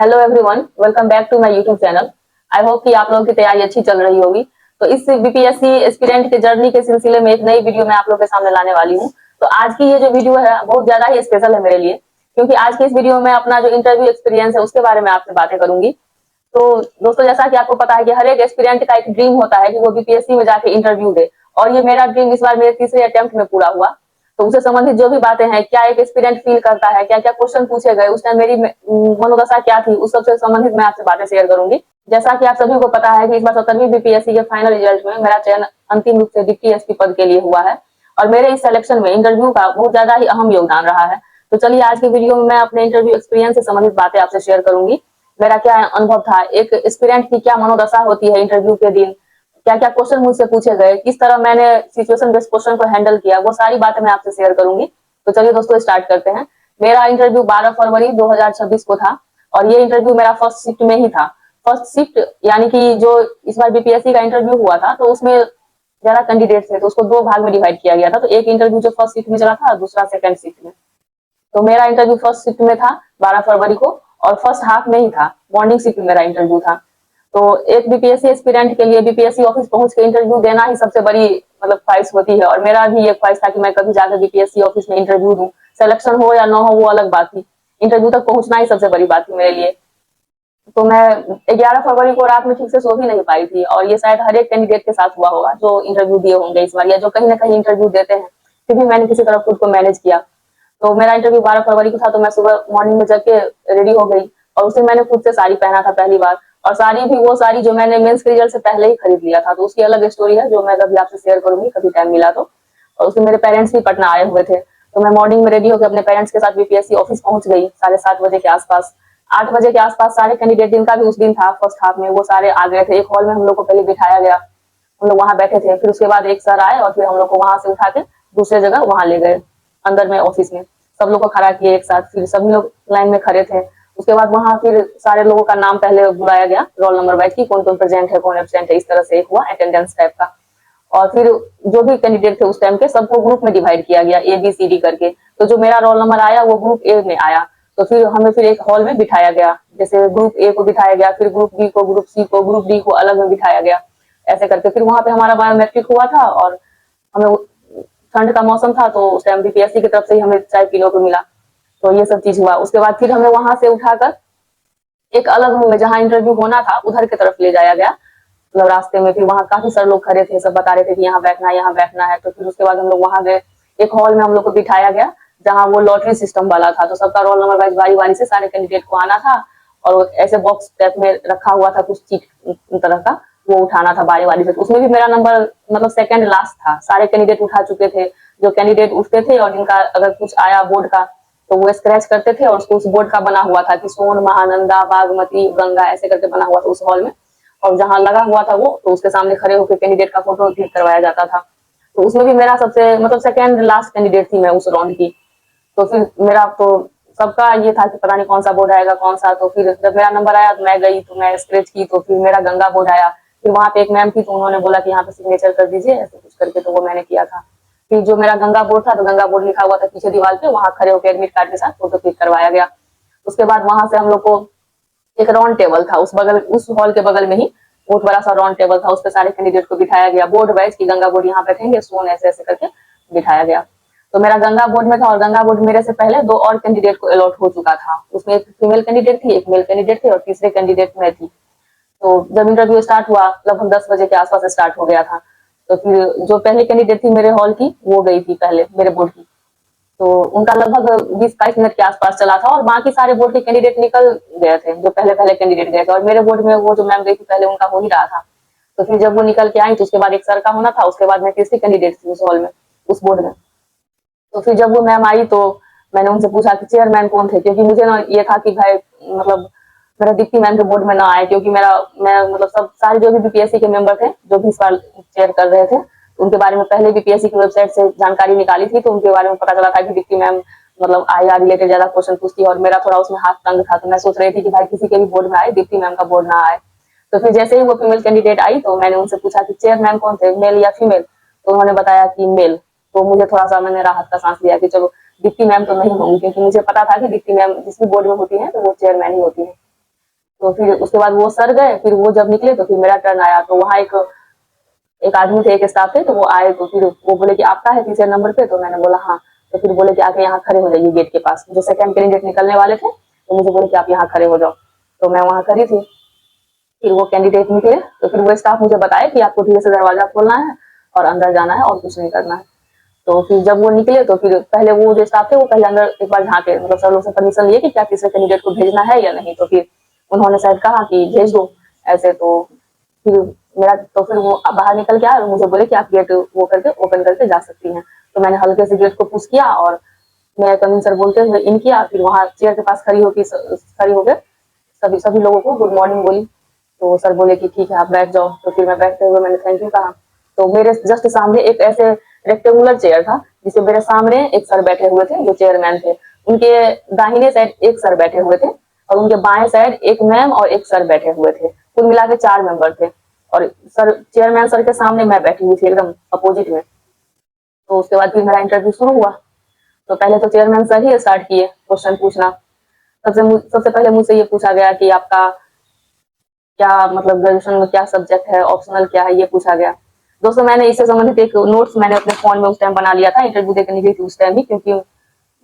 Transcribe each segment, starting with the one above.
Hello everyone, welcome back to my YouTube channel. I hope कि आप लोगों की तैयारी अच्छी चल रही होगी। तो इस बीपीएससी एस्पिरेंट के जर्नी के सिलसिले में एक नई वीडियो मैं आप लोगों के सामने लाने वाली हूँ। तो आज की ये जो वीडियो है बहुत ज्यादा ही स्पेशल है मेरे लिए, क्योंकि आज की इस वीडियो में अपना जो इंटरव्यू एक्सपीरियंस है उसके बारे में आपसे बातें करूंगी। तो दोस्तों, जैसा कि आपको पता है कि हर एक एस्पिरेंट का एक ड्रीम होता है कि वो बीपीएससी में जाके इंटरव्यू दे, और ये मेरा ड्रीम इस बार मेरे तीसरे अटेम्प्ट में पूरा हुआ। तो उससे संबंधित जो भी बातें हैं, क्या एक एस्पिरेंट फील करता है, क्या क्या क्वेश्चन पूछे गए, उस टाइम मेरी मनोदशा क्या थी, उस सबसे संबंधित मैं आपसे बातें शेयर करूंगी। जैसा कि आप सभी को पता है कि इस बार 17वीं बीपीएससी के फाइनल रिजल्ट में मेरा चयन अंतिम रूप से डिप्टी एसपी पद के लिए हुआ है, और मेरे इस सिलेक्शन में इंटरव्यू का बहुत ज्यादा ही अहम योगदान रहा है। तो चलिए, आज की वीडियो में मैं अपने इंटरव्यू एक्सपीरियंस से संबंधित बातें आपसे शेयर करूंगी। मेरा क्या अनुभव था, एक एस्पिरेंट की क्या मनोदशा होती है इंटरव्यू के दिन, क्या क्या क्वेश्चन मुझसे पूछे गए, किस तरह मैंने सिचुएशन बेस्ड क्वेश्चन को हैंडल किया, वो सारी बातें मैं आपसे शेयर करूंगी। तो चलिए दोस्तों, स्टार्ट करते हैं। मेरा इंटरव्यू 12 फरवरी 2026 को था, और ये इंटरव्यू मेरा फर्स्ट शिफ्ट में ही था। फर्स्ट शिफ्ट यानी कि जो इस बार बीपीएससी का इंटरव्यू हुआ था, तो उसमें ज्यादा कैंडिडेट थे, तो उसको दो भाग में डिवाइड किया गया था। तो एक इंटरव्यू जो फर्स्ट शिफ्ट में चला था, दूसरा सेकंड शिफ्ट में। तो मेरा इंटरव्यू फर्स्ट शिफ्ट में था 12 फरवरी को, और फर्स्ट हाफ में ही था, मॉर्निंग शिफ्ट में मेरा इंटरव्यू था। तो एक बीपीएससी एस्पिरेंट के लिए बीपीएससी ऑफिस पहुंच के इंटरव्यू देना ही सबसे बड़ी मतलब ख्वाहिश होती है, और मेरा भी एक ख्वाहिश था कि मैं कभी जाकर बीपीएससी ऑफिस में इंटरव्यू दूं। सिलेक्शन हो या ना हो वो अलग बात थी, इंटरव्यू तक पहुंचना ही सबसे बड़ी बात थी मेरे लिए। तो मैं 11 फरवरी को रात में ठीक से सो भी नहीं पाई थी, और ये शायद हर एक कैंडिडेट के साथ हुआ होगा जो इंटरव्यू दिए होंगे इस बार, या जो कहीं ना कहीं इंटरव्यू देते हैं। फिर भी मैंने किसी तरह खुद को मैनेज किया। तो मेरा इंटरव्यू 12 फरवरी को था, तो मैं सुबह मॉर्निंग में जग के रेडी हो गई, और उस दिन मैंने खुद से साड़ी पहना था पहली बार। और साड़ी भी वो साड़ी जो मैंने मेंस के रिजल्ट से पहले ही खरीद लिया था, तो उसकी अलग स्टोरी है जो मैं कभी आपसे शेयर करूंगी, कभी टाइम मिला तो। और उसमें मेरे पेरेंट्स भी पटना आए हुए थे, तो मैं मॉर्निंग में रेडी होकर अपने पेरेंट्स के साथ बीपीएससी ऑफिस पहुंच गई 7:30 बजे के आसपास। 8 बजे के आसपास सारे कैंडिडेट जिनका भी उस दिन था फर्स्ट हाफ में, वो सारे आ गए थे। एक हॉल में हम लोग को पहले बिठाया गया, हम लोग वहां बैठे थे। फिर उसके बाद एक सर आए, और फिर हम लोग को वहां से उठा के दूसरे जगह वहां ले गए, अंदर में ऑफिस में। सब लोग को खड़ा किए एक साथ, फिर सभी लोग लाइन में खड़े थे। उसके बाद वहां फिर सारे लोगों का नाम पहले बुलाया गया, रोल नंबर वाइज की कौन कौन प्रेजेंट है, कौन एब्सेंट है, इस तरह से एक हुआ अटेंडेंस टाइप का। और फिर जो भी कैंडिडेट थे उस टाइम के, सबको ग्रुप में डिवाइड किया गया, ए बी सी डी करके। तो जो मेरा रोल नंबर आया वो ग्रुप ए में आया। तो फिर हमें फिर एक हॉल में बिठाया गया, जैसे ग्रुप ए को बिठाया गया, फिर ग्रुप बी को, ग्रुप सी को, ग्रुप डी को अलग में बिठाया गया, ऐसे करके। फिर वहां पे हमारा बायोमेट्रिक हुआ था, और हमें ठंड का मौसम था, तो उस टाइम बीपीएससी की तरफ से ही हमें चाय पीने को मिला। तो ये सब चीज हुआ। उसके बाद फिर हमें वहां से उठाकर एक अलग रूम में, जहाँ इंटरव्यू होना था, उधर की तरफ ले जाया गया। मतलब रास्ते में फिर वहां काफी सारे लोग खड़े थे, सब बता रहे थे कि यहाँ बैठना है, यहाँ बैठना है। तो फिर उसके बाद हम लोग वहां गए, एक हॉल में हम लोग को बिठाया गया, जहाँ वो लॉटरी सिस्टम वाला था। तो सबका रोल नंबर वाइज बारी बारी से सारे कैंडिडेट को आना था, और ऐसे बॉक्स टाइप में रखा हुआ था कुछ चीट तरह का, वो उठाना था बारी बारी से। तो उसमें भी मेरा नंबर मतलब सेकंड लास्ट था, सारे कैंडिडेट उठा चुके थे। जो कैंडिडेट उठते थे और जिनका अगर कुछ आया बोर्ड का, तो वो स्क्रैच करते थे, और उसको उस बोर्ड का बना हुआ था कि सोन, महानंदा, बागमती, गंगा, ऐसे करके बना हुआ था उस हॉल में। और जहाँ लगा हुआ था वो, तो उसके सामने खड़े होकर कैंडिडेट का फोटो क्लिक करवाया जाता था। तो उसमें भी मेरा सबसे मतलब सेकंड लास्ट कैंडिडेट थी मैं उस राउंड की। तो फिर मेरा तो सबका ये था कि पता नहीं कौन सा बोर्ड आएगा, कौन सा। तो फिर जब मेरा नंबर आया तो मैं गई, तो मैं स्क्रेच की, तो फिर मेरा गंगा बोर्ड आया। फिर वहां पे एक मैम थी, तो उन्होंने बोला कि यहाँ पे सिग्नेचर कर दीजिए, ऐसे कुछ करके, तो वो मैंने किया था। फिर जो मेरा गंगा बोर्ड था, तो गंगा बोर्ड लिखा हुआ था पीछे दीवार पे, वहां खड़े होकर एडमिट कार्ड के साथ फोटो क्लिक करवाया गया। उसके बाद वहां से हम लोग को एक राउंड टेबल था उस बगल, उस हॉल के बगल में ही बहुत बड़ा सा राउंड टेबल था, उस पर सारे कैंडिडेट को बिठाया गया, बोर्ड वाइज की गंगा बोर्ड यहाँ बैठेंगे, सोन, ऐसे ऐसे करके बिठाया गया। तो मेरा गंगा बोर्ड में था, और गंगा बोर्ड मेरे से पहले दो और कैंडिडेट को अलॉट हो चुका था। उसमें एक फीमेल कैंडिडेट थी, एक मेल कैंडिडेट थे, और तीसरे कैंडिडेट में थी। तो जब इंटरव्यू स्टार्ट हुआ, लगभग 10 बजे के आसपास स्टार्ट हो गया था। तो फिर जो पहली कैंडिडेट थी मेरे हॉल की, वो गई थी पहले मेरे बोर्ड की। तो उनका लगभग 20-22 मिनट के आसपास चला था, और बाकी सारे बोर्ड के कैंडिडेट निकल गए थे, जो पहले पहले कैंडिडेट गए थे। और मेरे बोर्ड में वो जो मैम गई थी पहले, उनका हो ही रहा था। तो फिर जब वो निकल के आई, तो उसके बाद एक सर का होना था, उसके बाद मैं तीसरी कैंडिडेट थी उस हॉल में, उस बोर्ड में। तो फिर जब वो मैम आई, तो मैंने उनसे पूछा कि चेयरमैन कौन थे, क्योंकि मुझे ना ये था कि भाई मतलब मेरा दीप्ति मैम के बोर्ड में ना आए, क्योंकि मैं मतलब सब सारे जो भी बीपीएससी के मेंबर थे, जो भी इस बार चेयर कर रहे थे, उनके बारे में पहले बीपीएससी की वेबसाइट से जानकारी निकाली थी। तो उनके बारे में पता चला था कि दीप्ति मैम मतलब आईआर रिलेटेड ज्यादा क्वेश्चन पूछती है, और मेरा थोड़ा उसमें हाथ तंग था। तो मैं सोच रही थी कि भाई किसी के भी बोर्ड में आए, दीप्ति मैम का बोर्ड ना आए। तो फिर जैसे ही वो फीमेल कैंडिडेट आई, तो मैंने उनसे पूछा कि चेयरमैन कौन थे, मेल या फीमेल। तो उन्होंने बताया कि मेल। तो मुझे थोड़ा सा, मैंने राहत का सांस लिया कि चलो दीप्ति मैम तो नहीं होंगी, क्योंकि मुझे पता था कि दीप्ति मैम जिस भी बोर्ड में होती है तो वो चेयरमैन ही होती है। तो फिर उसके बाद वो सर गए, फिर वो जब निकले तो फिर मेरा टर्न आया। तो वहाँ एक आदमी थे, एक स्टाफ थे, तो वो आए, तो फिर वो बोले कि आपका है तीसरे नंबर पे? तो मैंने बोला हाँ। तो फिर बोले कि आके यहाँ खड़े हो जाइए गेट के पास। जो सेकंड कैंडिडेट निकलने वाले थे तो मुझे बोले कि आप यहाँ खड़े हो जाओ। तो मैं वहाँ खड़ी थी। फिर वो कैंडिडेट निकले तो फिर वो स्टाफ मुझे बताया कि आपको धीरे से दरवाजा खोलना है और अंदर जाना है और कुछ नहीं करना है। तो फिर जब वो निकले तो फिर पहले वो जो स्टाफ थे वो पहले अंदर एक बार झांके, मतलब सब लोग से परमिशन लिए कि क्या तीसरे कैंडिडेट को भेजना है या नहीं। तो फिर उन्होंने शायद कहा कि भेज दो ऐसे। तो फिर फिर वो बाहर निकल के आए और मुझे बोले कि आप गेट वो करके ओपन करके जा सकती हैं। तो मैंने हल्के से गेट को पुश किया और मैं कमिंग सर बोलते हुए इन किया। फिर वहाँ चेयर के पास खड़ी होकर सभी सभी लोगों को गुड मॉर्निंग बोली। तो सर बोले कि ठीक है आप बैठ जाओ। तो फिर मैं बैठते हुए मैंने थैंक यू कहा। तो मेरे जस्ट सामने एक ऐसे रेक्टेंगुलर चेयर था, जिससे मेरे सामने एक सर बैठे हुए थे जो चेयरमैन थे। उनके दाहिने साइड एक सर बैठे हुए थे और उनके बाएं साइड एक मैम और एक सर बैठे हुए थे। कुल मिला के 4 मेंबर थे और सर चेयरमैन सर के सामने मैं बैठी हुई थी एकदम अपोजिट में। तो उसके बाद फिर मेरा इंटरव्यू शुरू हुआ। तो पहले तो चेयरमैन सर ही स्टार्ट किए क्वेश्चन पूछना। सबसे पहले मुझसे ये पूछा गया कि आपका क्या मतलब ग्रेजुएशन में क्या सब्जेक्ट है, ऑप्शनल क्या है, ये पूछा गया। दोस्तों मैंने इससे संबंधित एक नोट्स मैंने अपने फोन में उस टाइम बना लिया था, इंटरव्यू देने गई थी उस टाइम भी, क्योंकि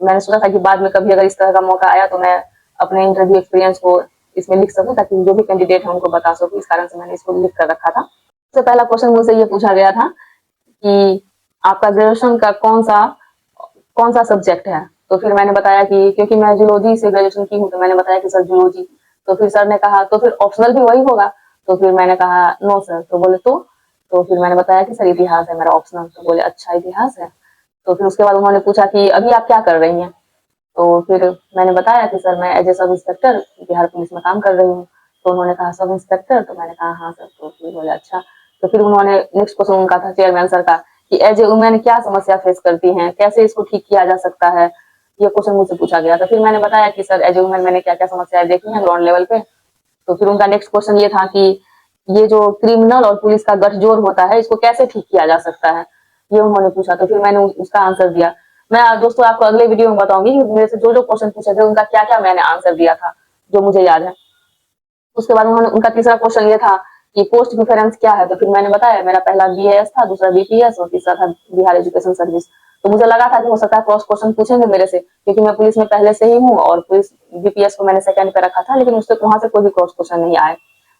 मैंने सोचा था कि बाद में कभी अगर इस तरह का मौका आया तो मैं अपने इंटरव्यू एक्सपीरियंस को इसमें लिख सकूं, ताकि जो भी कैंडिडेट है उनको बता सकूं। इस कारण से मैंने इसको लिख कर रखा था। सबसे पहला क्वेश्चन मुझसे ये पूछा गया था कि आपका ग्रेजुएशन का कौन सा सब्जेक्ट है। तो फिर मैंने बताया कि क्योंकि मैं जूलॉजी से ग्रेजुएशन की हूँ, तो मैंने बताया कि सर जूलॉजी। तो फिर सर ने कहा तो फिर ऑप्शनल भी वही होगा। तो फिर मैंने कहा नो सर। तो बोले तो फिर मैंने बताया कि सर इतिहास है मेरा ऑप्शनल। तो बोले अच्छा इतिहास है। तो फिर उसके बाद उन्होंने पूछा कि अभी आप क्या कर रही हैं। तो फिर मैंने बताया कि सर मैं as a sub inspector Bihar police में काम कर रही हूँ। तो उन्होंने कहा सब इंस्पेक्टर। तो मैंने कहा हाँ सर। तो फिर बोले अच्छा। तो फिर उन्होंने नेक्स्ट क्वेश्चन उनका था चेयरमैन सर का कि एज ए वुमेन क्या समस्या फेस करती हैं, कैसे इसको ठीक किया जा सकता है, ये क्वेश्चन मुझसे पूछा गया था। फिर मैंने बताया कि सर एज ए वुमेन मैंने क्या क्या समस्याएं देखी हैं ग्राउंड लेवल पे। तो फिर उनका नेक्स्ट क्वेश्चन ये था कि ये जो क्रिमिनल और पुलिस का गठजोड़ होता है इसको कैसे ठीक किया जा सकता है, ये उन्होंने पूछा। तो फिर मैंने उसका आंसर दिया। मैं दोस्तों आपको अगले वीडियो में बताऊंगी कि मेरे से जो जो क्वेश्चन पूछे थे उनका क्या क्या मैंने आंसर दिया था, जो मुझे याद है। उसके बाद उन्होंने उनका तीसरा क्वेश्चन ये था कि पोस्ट प्रिफरेंस क्या है। तो फिर मैंने बताया मेरा पहला बीएएस था, दूसरा बीपीएस और तीसरा था बिहार एजुकेशन सर्विस। तो मुझे लगा था कि हो सकता है क्रॉस क्वेश्चन पूछेंगे मेरे से, क्योंकि मैं पुलिस में पहले से ही हूँ और पुलिस बीपीएस को मैंने सेकंड पे रखा था, लेकिन उससे वहां से कोई भी क्रॉस क्वेश्चन नहीं आए।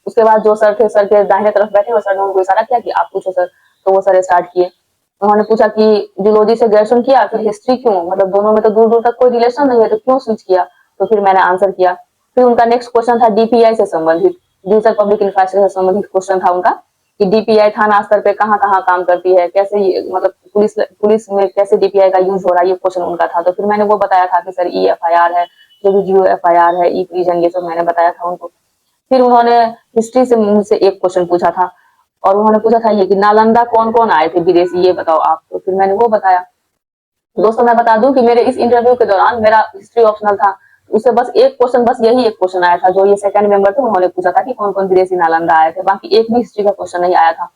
उसके बाद जो सर थे, सर के दाहिने तरफ बैठे हुए सर ने उनको इशारा किया कि आप पूछो सर। तो वो सर स्टार्ट किए। उन्होंने पूछा कि जूलॉजी से ग्रेजुएशन किया, फिर हिस्ट्री क्यों, मतलब दोनों में तो दूर दूर तक कोई रिलेशन नहीं है, तो क्यों स्विच किया। तो फिर मैंने आंसर किया। फिर उनका नेक्स्ट क्वेश्चन था डीपीआई से संबंधित, डिजिटल पब्लिक इंफ्रास्ट्रक्चर से संबंधित क्वेश्चन था उनका कि डीपीआई थाना स्तर पे कहाँ कहाँ काम करती है, कैसे मतलब पुलिस में कैसे डीपीआई का यूज हो रहा है, ये क्वेश्चन उनका था। तो फिर मैंने वो बताया था कि सर EFIR है, जो भी GOFIR है, ई प्रिजन, ये सब मैंने बताया था उनको। फिर उन्होंने हिस्ट्री से मुझसे एक क्वेश्चन पूछा था और उन्होंने पूछा था ये कि नालंदा कौन कौन आए थे विदेशी, ये बताओ आप। तो फिर मैंने वो बताया। दोस्तों मैं बता दूं कि मेरे इस इंटरव्यू के दौरान मेरा हिस्ट्री ऑप्शनल था, उससे बस एक क्वेश्चन, बस यही एक क्वेश्चन आया था जो ये सेकंड मेंबर थे उन्होंने पूछा था कि कौन कौन विदेशी नालंदा आए थे, बाकी एक भी हिस्ट्री का क्वेश्चन नहीं आया था।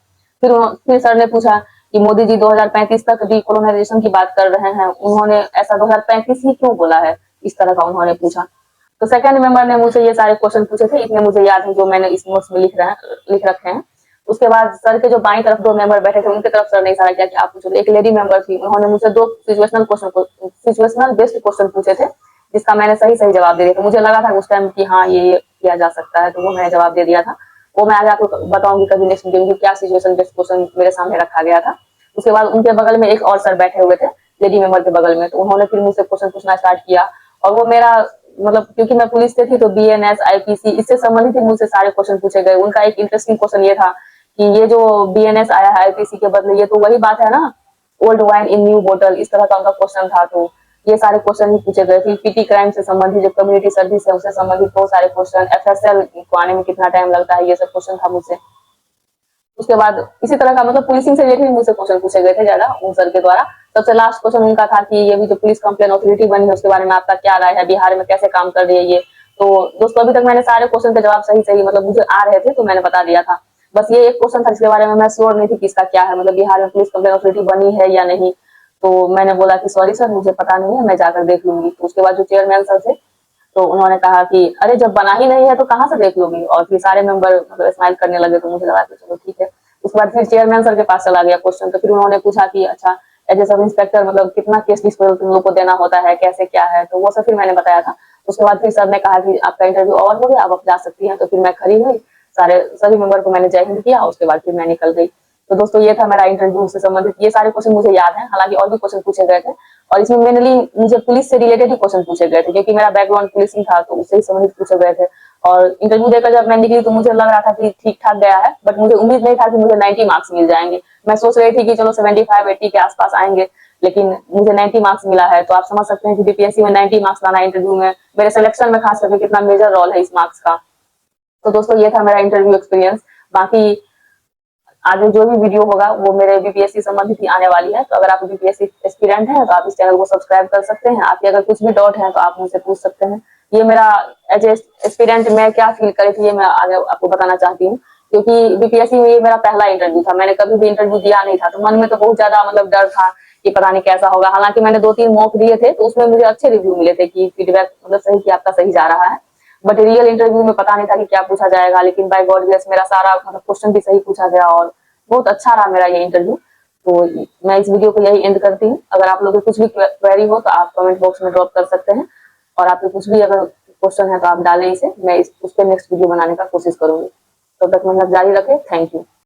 फिर सर ने पूछा कि मोदी जी 2035 तक डीकोलोनाइजेशन की बात कर रहे हैं, उन्होंने ऐसा 2035 ही क्यों बोला है, इस तरह का उन्होंने पूछा। तो सेकंड मेंबर ने मुझे ये सारे क्वेश्चन पूछे थे, इतने मुझे याद है जो मैंने इस नोट्स में लिख रखे हैं। उसके बाद सर के जो बाई तरफ दो मेंबर बैठे थे उनकी तरफ सर ने इशारा किया कि आप पूछो। एक लेडी मेंबर थी, उन्होंने मुझसे दो सिचुएशनल बेस्ड क्वेश्चन पूछे थे, जिसका मैंने सही सही जवाब दे दिया। तो मुझे लगा था उस टाइम कि हाँ ये किया जा सकता है, तो वो मैंने जवाब दे दिया था। वो मैं आज आपको बताऊंगी कभी नेक्स्ट वीडियो में क्या सिचुएशन बेस्ड क्वेश्चन मेरे सामने रखा गया था। उसके बाद उनके बगल में एक और सर बैठे हुए थे लेडी मेंबर के बगल में, तो उन्होंने फिर मुझसे क्वेश्चन पूछना स्टार्ट किया। और वो मेरा मतलब क्योंकि मैं पुलिस से थी तो BNS IPC इससे संबंधित मुझसे सारे क्वेश्चन पूछे गए। उनका एक इंटरेस्टिंग क्वेश्चन ये था कि ये जो BNS आया है IPC के बदले, ये तो वही बात है ना, ओल्ड वाइन इन न्यू बोतल, इस तरह का उनका क्वेश्चन था। तो ये सारे क्वेश्चन ही पूछे गए। फिर PT क्राइम से संबंधित जो कम्युनिटी सर्विस है उससे संबंधित बहुत सारे क्वेश्चन, FSL को आने में कितना टाइम लगता है, ये सब क्वेश्चन था मुझसे। उसके बाद इसी तरह का मतलब पुलिसिंग से रिलेटेड मुझसे क्वेश्चन पूछे गए थे ज्यादा उन सर के द्वारा। सबसे लास्ट क्वेश्चन उनका था कि ये भी जो पुलिस कंप्लेन अथॉरिटी बनी है उसके बारे में आपका क्या राय है, बिहार में कैसे काम कर रही है ये। तो दोस्तों अभी तक मैंने सारे क्वेश्चन के जवाब सही सही मतलब मुझे आ रहे थे तो मैंने बता दिया था। बस ये एक क्वेश्चन था जिसके बारे में मैं श्योर नहीं थी कि इसका क्या है, मतलब बिहार में पुलिस कंप्लेन अथॉरिटी बनी है या नहीं। तो मैंने बोला कि सॉरी सर मुझे पता नहीं है, मैं जाकर देख लूंगी। तो उसके बाद जो चेयरमैन सर थे तो उन्होंने कहा कि अरे जब बना ही नहीं है तो कहाँ से देख लोगी, और फिर सारे मेंबर मतलब स्माइल करने लगे, तो मुझे लगा कि चलो ठीक है। उसके बाद फिर चेयरमैन सर के पास चला गया क्वेश्चन, तो फिर उन्होंने पूछा कि अच्छा एज ए सब इंस्पेक्टर मतलब कितना केस डिस्पोजल तुम लोग को देना होता है, कैसे क्या है, तो वो सब फिर मैंने बताया था। उसके बाद फिर सर ने कहा कि आपका इंटरव्यू ओवर हो गया, अब आप जा सकती हैं। तो फिर मैं खड़ी हुई, सभी मेंबर को मैंने जय हिंद किया, उसके बाद फिर मैं निकल गई। तो दोस्तों ये था मेरा इंटरव्यू से संबंधित, ये सारे क्वेश्चन मुझे याद है, हालांकि और भी क्वेश्चन पूछे गए थे, और इसमें मेनली मुझे पुलिस से रिलेटेड ही क्वेश्चन पूछे गए थे, क्योंकि मेरा बैकग्राउंड पुलिस ही था, तो उससे ही संबंधित पूछे गए थे। और इंटरव्यू देकर जब मैं निकली तो मुझे लग रहा था कि ठीक ठाक गया है, बट मुझे उम्मीद नहीं था कि मुझे 90 मार्क्स मिल जाएंगे। मैं सोच रही थी कि चलो 75-80 के आसपास आएंगे, लेकिन मुझे 90 मार्क्स मिला है। तो आप समझ सकते हैं कि बीपीएससी में 90 मार्क्स लाना इंटरव्यू में मेरे सिलेक्शन में खास करके कितना मेजर रोल है इस मार्क्स का। तो दोस्तों ये था मेरा इंटरव्यू एक्सपीरियंस। बाकी आगे जो भी वीडियो होगा वो मेरे बीपीएससी संबंधित ही आने वाली है। तो अगर आप बीपीएससी एस्पिरेंट हैं तो आप इस चैनल को सब्सक्राइब कर सकते हैं। आपके अगर कुछ भी डाउट है तो आप मुझसे पूछ सकते हैं। ये मेरा एज एस्पिरेंट मैं क्या फील करी थी, ये मैं आगे आपको बताना चाहती हूँ, क्योंकि बीपीएससी में ये मेरा पहला इंटरव्यू था। मैंने कभी भी इंटरव्यू दिया नहीं था, तो मन में तो बहुत ज्यादा मतलब डर था कि पता नहीं कैसा होगा। हालांकि मैंने 2-3 मॉक दिए थे, तो उसमें मुझे अच्छे रिव्यू मिले थे कि फीडबैक मतलब सही कि आपका सही जा रहा है। बट रियल इंटरव्यू में पता नहीं था कि क्या पूछा जाएगा, लेकिन बाय गॉड ग्रेस मेरा सारा मतलब क्वेश्चन भी सही पूछा गया, और बहुत अच्छा रहा मेरा ये इंटरव्यू। तो मैं इस वीडियो को यही एंड करती हूँ। अगर आप लोगों को कुछ भी क्वेरी हो तो आप कमेंट बॉक्स में ड्रॉप कर सकते हैं, और आपके कुछ भी अगर क्वेश्चन है तो आप डालें इसे, मैं उस पर नेक्स्ट वीडियो बनाने का कोशिश करूंगी। तब तक मतलब जारी रखें। Thank you.